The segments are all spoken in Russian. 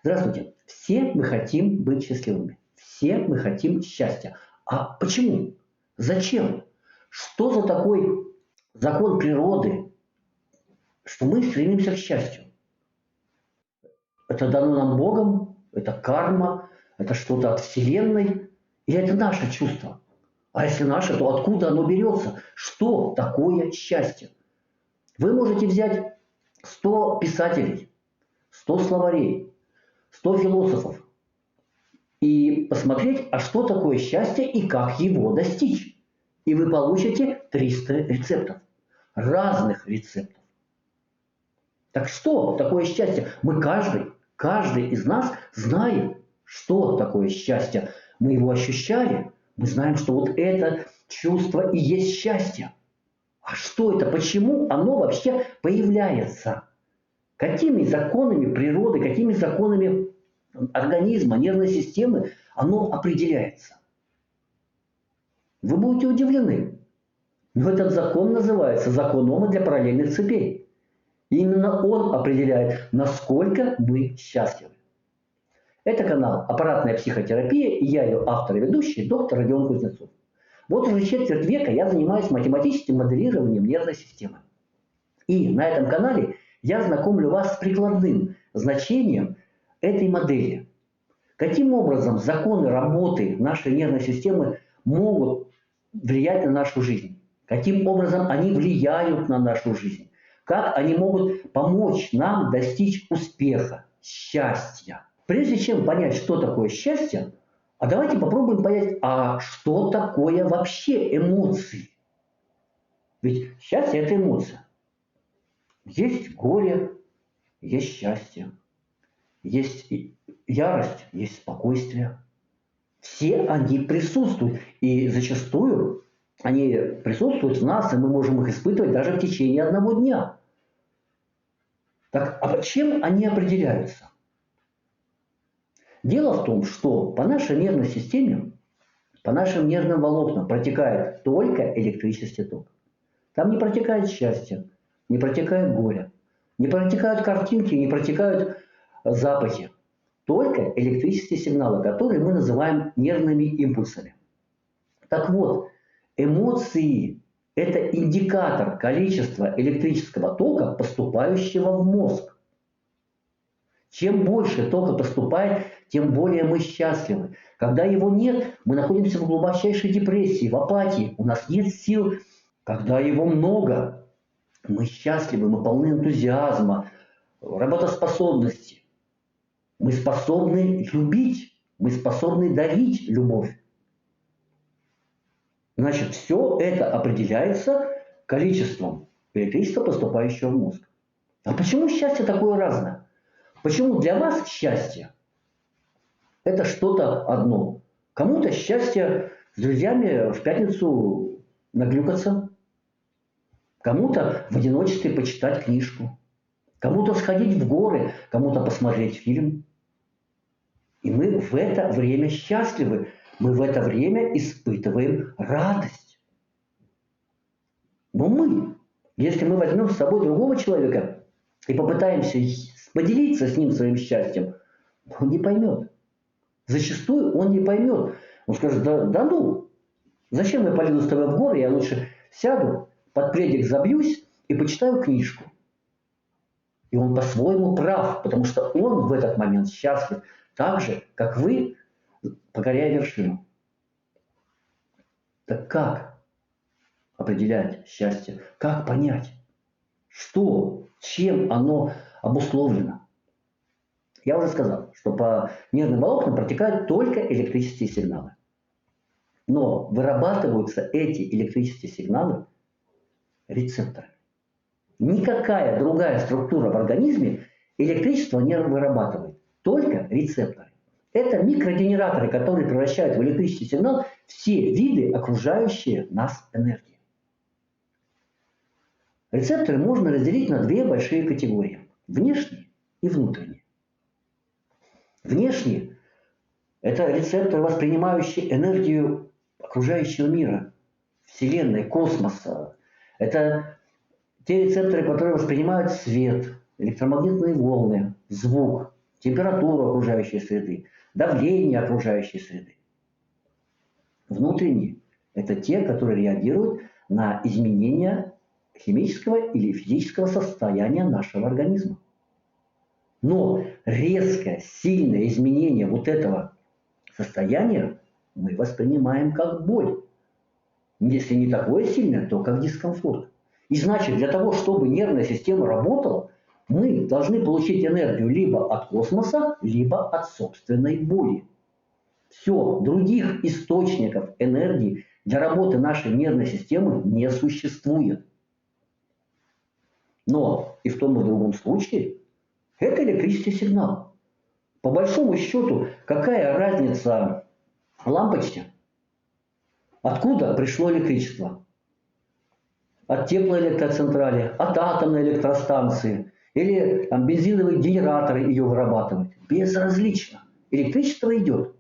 Здравствуйте. Все мы хотим быть счастливыми. Все мы хотим счастья. А почему? Зачем? Что за такой закон природы, что мы стремимся к счастью? Это дано нам Богом, это карма, это что-то от Вселенной, или это наше чувство? А если наше, то откуда оно берется? Что такое счастье? Вы можете взять 100 писателей, 100 словарей, 100 философов и посмотреть, а что такое счастье и как его достичь. И вы получите 300 рецептов, разных рецептов. Так что такое счастье? Мы каждый из нас знает, что такое счастье. Мы его ощущали, мы знаем, что вот это чувство и есть счастье. А что это? Почему оно вообще появляется? Какими законами природы, какими законами организма, нервной системы оно определяется? Вы будете удивлены. Но этот закон называется закон Ома для параллельных цепей. И именно он определяет, насколько мы счастливы. Это канал «Аппаратная психотерапия», и я ее автор и ведущий, доктор Родион Кузнецов. Вот уже четверть века я занимаюсь математическим моделированием нервной системы. И на этом канале я знакомлю вас с прикладным значением этой модели. Каким образом законы работы нашей нервной системы могут влиять на нашу жизнь? Каким образом они влияют на нашу жизнь? Как они могут помочь нам достичь успеха, счастья? Прежде чем понять, что такое счастье, а давайте попробуем понять, а что такое вообще эмоции? Ведь счастье – это эмоция. Есть горе, есть счастье, есть ярость, есть спокойствие. Все они присутствуют. И зачастую они присутствуют в нас, и мы можем их испытывать даже в течение одного дня. Так, а чем они определяются? Дело в том, что по нашей нервной системе, по нашим нервным волокнам протекает только электрический ток. Там не протекает счастье, не протекает горе, не протекают картинки, не протекают запахи. Только электрические сигналы, которые мы называем нервными импульсами. Так вот, эмоции – это индикатор количества электрического тока, поступающего в мозг. Чем больше тока поступает, тем более мы счастливы. Когда его нет, мы находимся в глубочайшей депрессии, в апатии, у нас нет сил. Когда его много, мы счастливы, мы полны энтузиазма, работоспособности. Мы способны любить, мы способны дарить любовь. Значит, все это определяется количеством электричества, поступающего в мозг. А почему счастье такое разное? Почему для вас счастье – это что-то одно? Кому-то счастье с друзьями в пятницу наглюкаться, кому-то в одиночестве почитать книжку, кому-то сходить в горы, кому-то посмотреть фильм. И мы в это время счастливы, мы в это время испытываем радость. Но мы, если мы возьмем с собой другого человека и попытаемся поделиться с ним своим счастьем, он не поймет. Зачастую он не поймет. Он скажет, да ну, зачем я полезу с тобой в горы, я лучше сяду, под пледик забьюсь и почитаю книжку. И он по-своему прав, потому что он в этот момент счастлив, так же, как вы, покоряя вершину. Так как определять счастье? Как понять, что, чем оно обусловлено? Я уже сказал, что по нервным волокнам протекают только электрические сигналы. Но вырабатываются эти электрические сигналы рецепторами. Никакая другая структура в организме электричество не вырабатывает, только рецепторы. Это микрогенераторы, которые превращают в электрический сигнал все виды окружающие нас энергии. Рецепторы можно разделить на две большие категории – внешние и внутренние. Внешние – это рецепторы, воспринимающие энергию окружающего мира, Вселенной, космоса. Это те рецепторы, которые воспринимают свет, электромагнитные волны, звук, температуру окружающей среды, давление окружающей среды. Внутренние – это те, которые реагируют на изменения химического или физического состояния нашего организма. Но резкое, сильное изменение вот этого состояния мы воспринимаем как боль. Если не такое сильное, то как дискомфорт. И значит, для того, чтобы нервная система работала, мы должны получить энергию либо от космоса, либо от собственной боли. Все, других источников энергии для работы нашей нервной системы не существует. Но и в том и в другом случае это электрический сигнал. По большому счету, какая разница лампочке? Откуда пришло электричество? От теплоэлектроцентрали, от атомной электростанции или там, бензиновые генераторы ее вырабатывают. Безразлично. Электричество идет.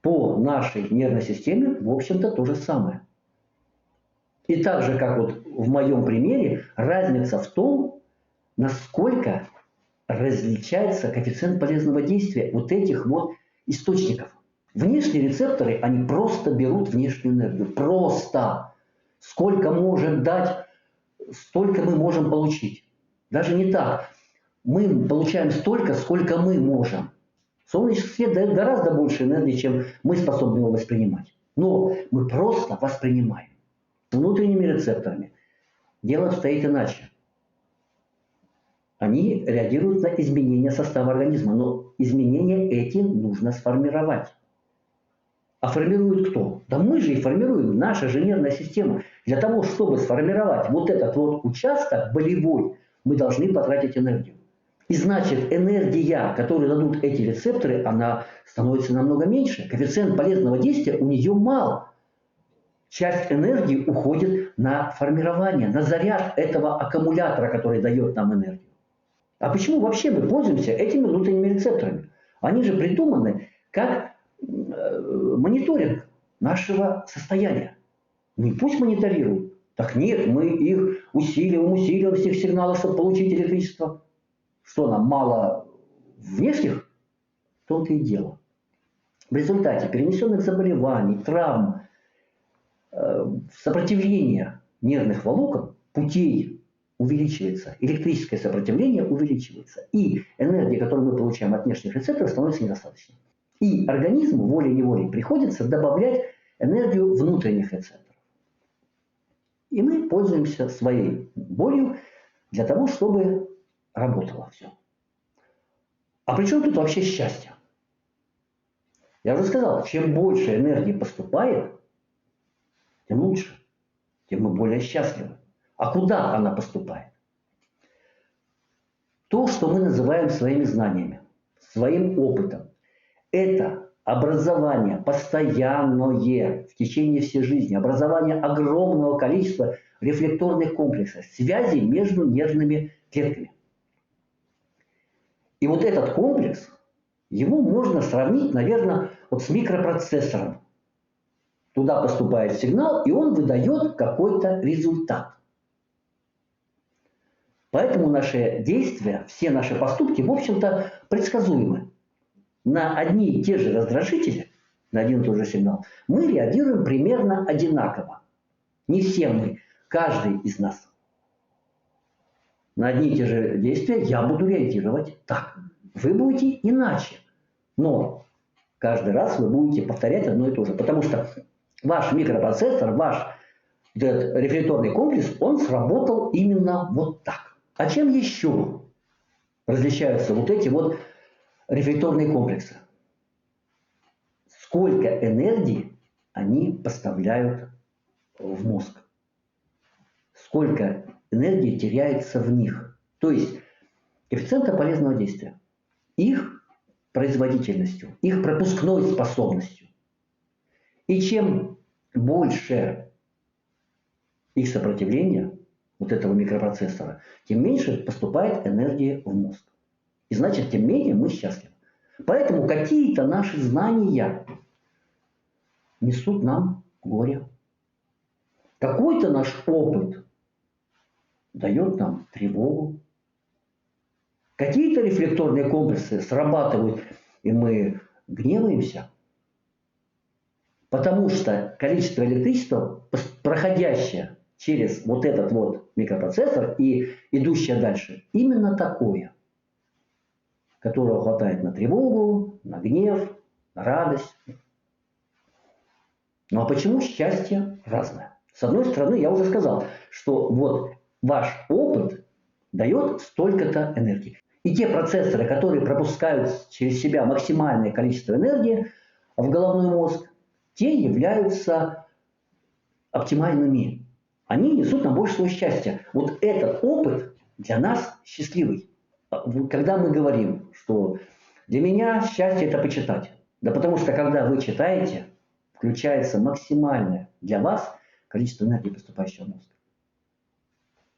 По нашей нервной системе, в общем-то, то же самое. И так же, как вот в моем примере, разница в том, насколько различается коэффициент полезного действия вот этих вот источников. Внешние рецепторы, они просто берут внешнюю энергию. Просто. Сколько может дать, столько мы можем получить. Даже не так. Мы получаем столько, сколько мы можем. Солнечный свет дает гораздо больше энергии, чем мы способны его воспринимать. Но мы просто воспринимаем. Внутренними рецепторами дело обстоит иначе. Они реагируют на изменения состава организма, но изменения эти нужно сформировать. А формирует кто? Да мы же и формируем, наша же нервная система. Для того, чтобы сформировать вот этот вот участок болевой, мы должны потратить энергию. И значит, энергия, которую дадут эти рецепторы, она становится намного меньше. Коэффициент полезного действия у нее мал. Часть энергии уходит на формирование, на заряд этого аккумулятора, который дает нам энергию. А почему вообще мы пользуемся этими внутренними рецепторами? Они же придуманы как мониторинг нашего состояния. Не пусть мониторируют. Так нет, мы их усиливаем всех сигналов, чтобы получить электричество. Что нам мало внешних? В том-то и дело. В результате перенесенных заболеваний, травм, сопротивление нервных волокон, путей увеличивается, электрическое сопротивление увеличивается, и энергия, которую мы получаем от внешних рецепторов, становится недостаточной. И организму волей-неволей приходится добавлять энергию внутренних рецепторов. И мы пользуемся своей болью для того, чтобы работало все. А при чем тут вообще счастье? Я уже сказал, чем больше энергии поступает, тем лучше, тем мы более счастливы. А куда она поступает? То, что мы называем своими знаниями, своим опытом, это образование постоянное в течение всей жизни, образование огромного количества рефлекторных комплексов, связей между нервными клетками. И вот этот комплекс, его можно сравнить, наверное, вот с микропроцессором. Туда поступает сигнал, и он выдает какой-то результат. Поэтому наши действия, все наши поступки, в общем-то, предсказуемы. На одни и те же раздражители, на один и тот же сигнал, мы реагируем примерно одинаково. Не все мы, каждый из нас. На одни и те же действия я буду реагировать так. Вы будете иначе. Но каждый раз вы будете повторять одно и то же. Потому что ваш микропроцессор, ваш этот рефлекторный комплекс, он сработал именно вот так. А чем еще различаются вот эти вот рефлекторные комплексы? Сколько энергии они поставляют в мозг? Сколько энергии теряется в них? То есть коэффициента полезного действия, их производительностью, их пропускной способностью. И чем больше их сопротивление, вот этого микропроцессора, тем меньше поступает энергии в мозг. И значит, тем менее мы счастливы. Поэтому какие-то наши знания несут нам горе. Какой-то наш опыт дает нам тревогу. Какие-то рефлекторные комплексы срабатывают, и мы гневаемся, потому что количество электричества, проходящее через вот этот вот микропроцессор и идущее дальше, именно такое, которого хватает на тревогу, на гнев, на радость. Ну а почему счастье разное? С одной стороны, я уже сказал, что вот ваш опыт дает столько-то энергии. И те процессоры, которые пропускают через себя максимальное количество энергии в головной мозг, те являются оптимальными. Они несут нам больше своего счастья. Вот этот опыт для нас счастливый. Когда мы говорим, что для меня счастье – это почитать. Да потому что, когда вы читаете, включается максимальное для вас количество энергии, поступающего в мозг.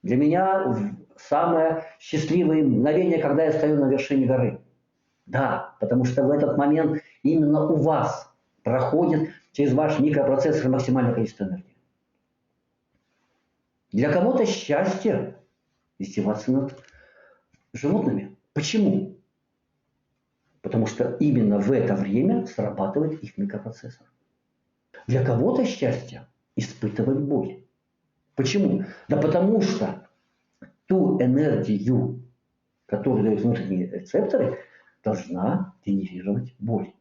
Для меня самое счастливое мгновение, когда я стою на вершине горы. Да, потому что в этот момент именно у вас проходит через ваш микропроцессор максимальное количество энергии. Для кого-то счастье издеваться над животными. Почему? Потому что именно в это время срабатывает их микропроцессор. Для кого-то счастье испытывать боль. Почему? Да потому что ту энергию, которую дают внутренние рецепторы, должна генерировать боль.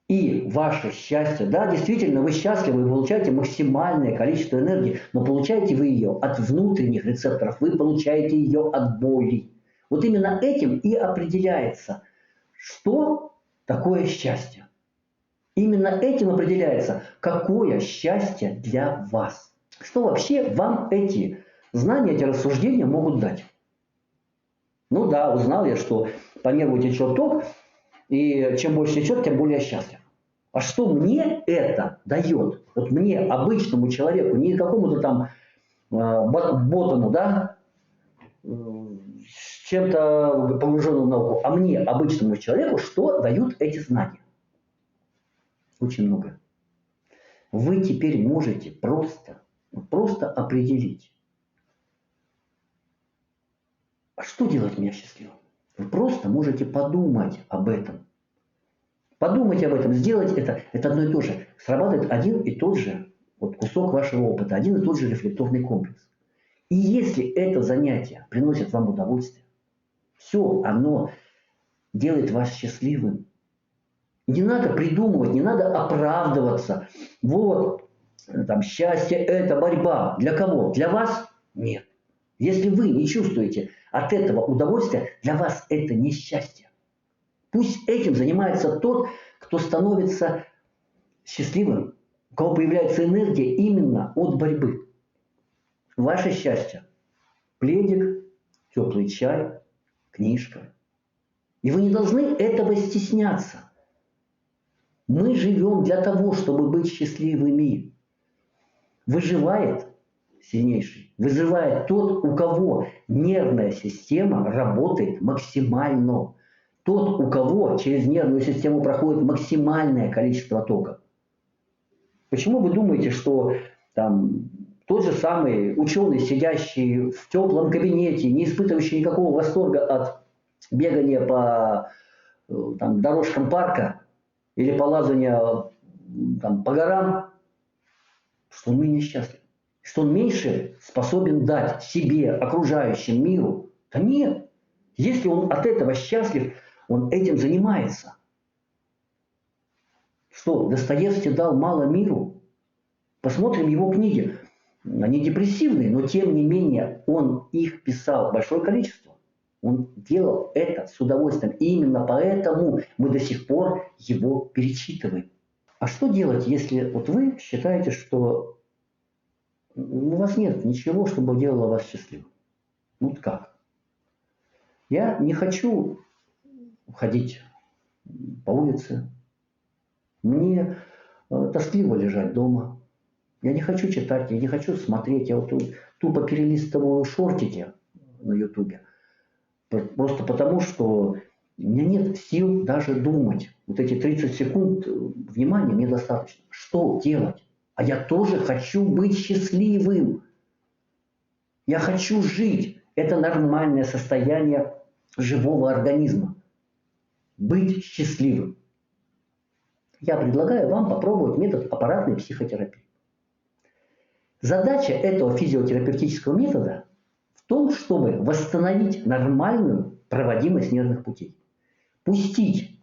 И ваше счастье, да, действительно, вы счастливы, вы получаете максимальное количество энергии, но получаете вы ее от внутренних рецепторов, вы получаете ее от боли. Вот именно этим и определяется, что такое счастье. Именно этим определяется, какое счастье для вас. Что вообще вам эти знания, эти рассуждения могут дать? Ну да, узнал я, что по нерву течет ток, и чем больше течет, тем более счастлив. А что мне это дает? Вот мне, обычному человеку, не какому-то там ботану, да, с чем-то погруженному в науку, а мне, обычному человеку, что дают эти знания? Очень много. Вы теперь можете просто определить, а что делает меня счастливым? Вы просто можете подумать об этом. Подумать об этом, сделать это одно и то же. Срабатывает один и тот же вот кусок вашего опыта, один и тот же рефлекторный комплекс. И если это занятие приносит вам удовольствие, все, оно делает вас счастливым. Не надо придумывать, не надо оправдываться. Вот, там, счастье – это борьба. Для кого? Для вас? Нет. Если вы не чувствуете от этого удовольствия, для вас это не счастье. Пусть этим занимается тот, кто становится счастливым, у кого появляется энергия именно от борьбы. Ваше счастье – пледик, теплый чай, книжка. И вы не должны этого стесняться. Мы живем для того, чтобы быть счастливыми. Выживает сильнейший, выживает тот, у кого нервная система работает максимально. Тот, у кого через нервную систему проходит максимальное количество тока. Почему вы думаете, что там тот же самый ученый, сидящий в теплом кабинете, не испытывающий никакого восторга от бегания по там, дорожкам парка или по лазанию там, по горам, что он менее счастлив? Что он меньше способен дать себе, окружающим, миру? Да нет. Если он от этого счастлив, он этим занимается. Что, Достоевский дал мало миру? Посмотрим его книги. Они депрессивные, но тем не менее он их писал большое количество. Он делал это с удовольствием. И именно поэтому мы до сих пор его перечитываем. А что делать, если вот вы считаете, что у вас нет ничего, чтобы делало вас счастливым? Ну как? Я не хочу ходить по улице. Мне тоскливо лежать дома. Я не хочу читать, я не хочу смотреть. Я вот тупо перелистываю шортики на ютубе. Просто потому, что у меня нет сил даже думать. Вот эти 30 секунд внимания мне достаточно. Что делать? А я тоже хочу быть счастливым. Я хочу жить. Это нормальное состояние живого организма. Быть счастливым. Я предлагаю вам попробовать метод аппаратной психотерапии. Задача этого физиотерапевтического метода в том, чтобы восстановить нормальную проводимость нервных путей. Пустить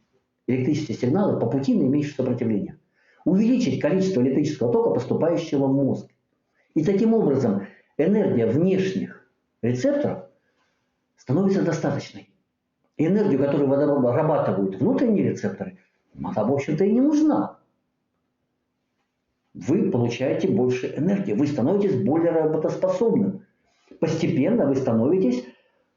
электрические сигналы по пути наименьшего сопротивления. Увеличить количество электрического тока, поступающего в мозг. И таким образом энергия внешних рецепторов становится достаточной. И энергию, которую вырабатывают внутренние рецепторы, она, в общем-то, и не нужна. Вы получаете больше энергии, вы становитесь более работоспособным. Постепенно вы становитесь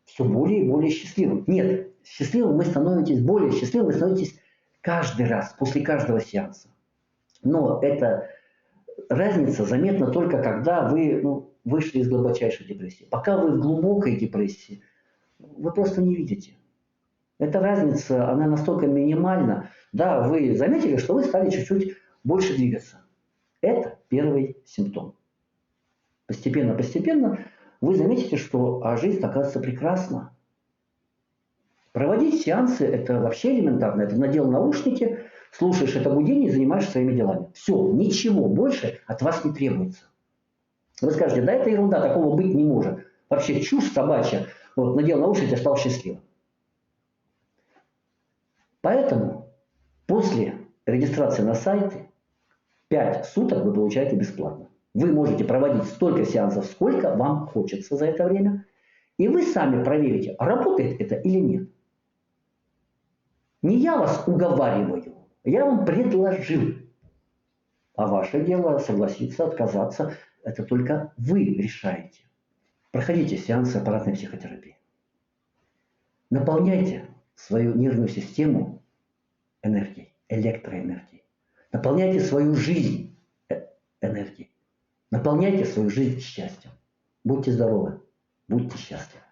все более и более счастливым. Нет, счастливым вы становитесь, более счастливым вы становитесь каждый раз, после каждого сеанса. Но эта разница заметна только, когда вы вышли из глубочайшей депрессии. Пока вы в глубокой депрессии, вы просто не видите. Эта разница, она настолько минимальна. Да, вы заметили, что вы стали чуть-чуть больше двигаться. Это первый симптом. Постепенно вы заметите, что жизнь оказывается прекрасна. Проводить сеансы – это вообще элементарно. Это надел наушники, слушаешь это гудение и занимаешься своими делами. Все, ничего больше от вас не требуется. Вы скажете, да это ерунда, такого быть не может. Вообще чушь собачья. Вот, надел наушники, стал счастливым. Поэтому после регистрации на сайте 5 суток вы получаете бесплатно. Вы можете проводить столько сеансов, сколько вам хочется за это время. И вы сами проверите, работает это или нет. Не я вас уговариваю, я вам предложил. А ваше дело согласиться, отказаться. Это только вы решаете. Проходите сеансы аппаратной психотерапии. Наполняйте свою нервную систему энергией, электроэнергией. Наполняйте свою жизнь энергией. Наполняйте свою жизнь счастьем. Будьте здоровы, будьте счастливы.